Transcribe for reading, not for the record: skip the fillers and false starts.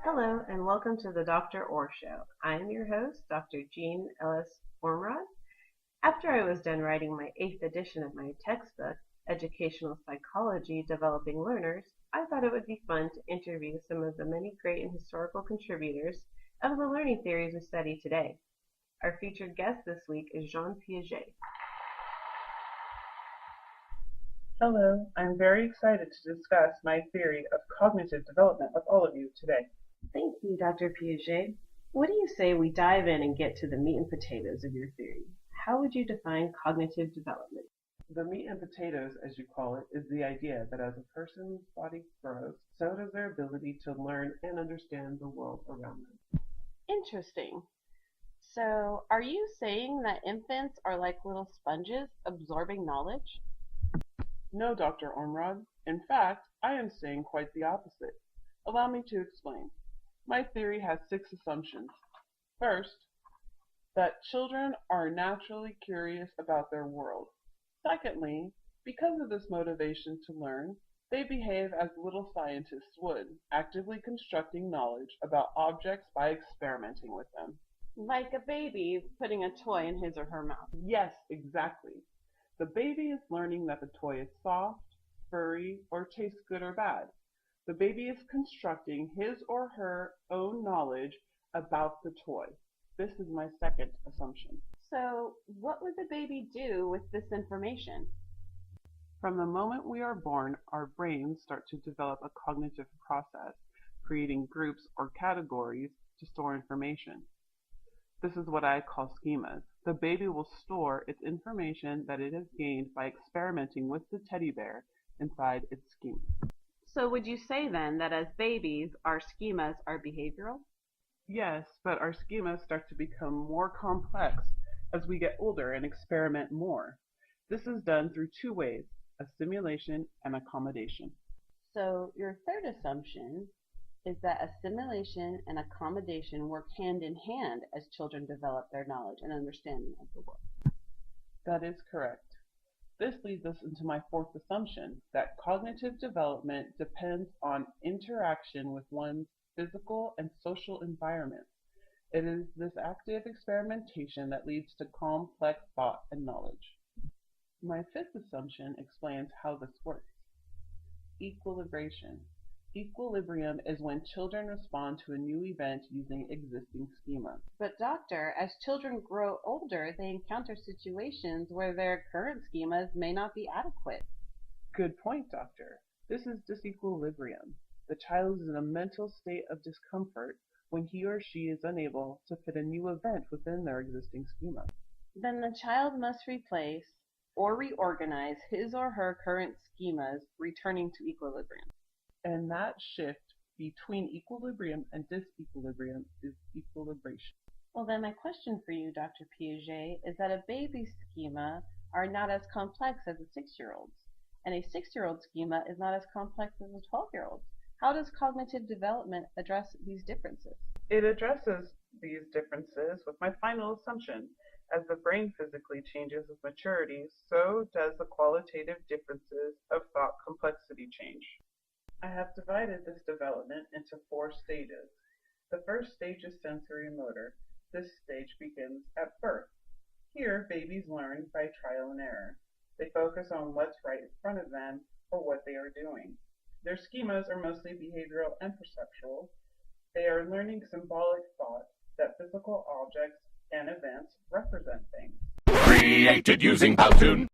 Hello, and welcome to the Dr. Orr Show. I am your host, Dr. Jean Ellis Ormrod. After I was done writing my 8th edition of my textbook, Educational Psychology Developing Learners, I thought it would be fun to interview some of the many great and historical contributors of the learning theories we study today. Our featured guest this week is Jean Piaget. Hello, I'm very excited to discuss my theory of cognitive development with all of you today. Thank you, Dr. Piaget. What do you say we dive in and get to the meat and potatoes of your theory? How would you define cognitive development? The meat and potatoes, as you call it, is the idea that as a person's body grows, so does their ability to learn and understand the world around them. Interesting. So, are you saying that infants are like little sponges absorbing knowledge? No, Dr. Ormrod. In fact, I am saying quite the opposite. Allow me to explain. My theory has 6 assumptions. First, that children are naturally curious about their world. Secondly, because of this motivation to learn, they behave as little scientists would, actively constructing knowledge about objects by experimenting with them. Like a baby putting a toy in his or her mouth. Yes, exactly. The baby is learning that the toy is soft, furry, or tastes good or bad. The baby is constructing his or her own knowledge about the toy. This is my second assumption. So, what would the baby do with this information? From the moment we are born, our brains start to develop a cognitive process, creating groups or categories to store information. This is what I call schemas. The baby will store its information that it has gained by experimenting with the teddy bear inside its schema. So would you say then that as babies, our schemas are behavioral? Yes, but our schemas start to become more complex as we get older and experiment more. This is done through 2 ways, assimilation and accommodation. So your third assumption is that assimilation and accommodation work hand in hand as children develop their knowledge and understanding of the world. That is correct. This leads us into my 4th assumption, that cognitive development depends on interaction with one's physical and social environment. It is this active experimentation that leads to complex thought and knowledge. My 5th assumption explains how this works. Equilibration. Equilibrium is when children respond to a new event using existing schemas. But doctor, as children grow older, they encounter situations where their current schemas may not be adequate. Good point, doctor. This is disequilibrium. The child is in a mental state of discomfort when he or she is unable to fit a new event within their existing schema. Then the child must replace or reorganize his or her current schemas, returning to equilibrium. And that shift between equilibrium and disequilibrium is equilibration. Well, then my question for you, Dr. Piaget, is that a baby's schema are not as complex as a 6-year-old's, and a 6-year-old schema is not as complex as a 12-year-old's. How does cognitive development address these differences? It addresses these differences with my final assumption. As the brain physically changes with maturity, so does the qualitative differences of thought complexity change. I have divided this development into 4 stages. The first stage is sensory motor. This stage begins at birth. Here, babies learn by trial and error. They focus on what's right in front of them or what they are doing. Their schemas are mostly behavioral and perceptual. They are learning symbolic thought that physical objects and events represent things. Created using Powtoon.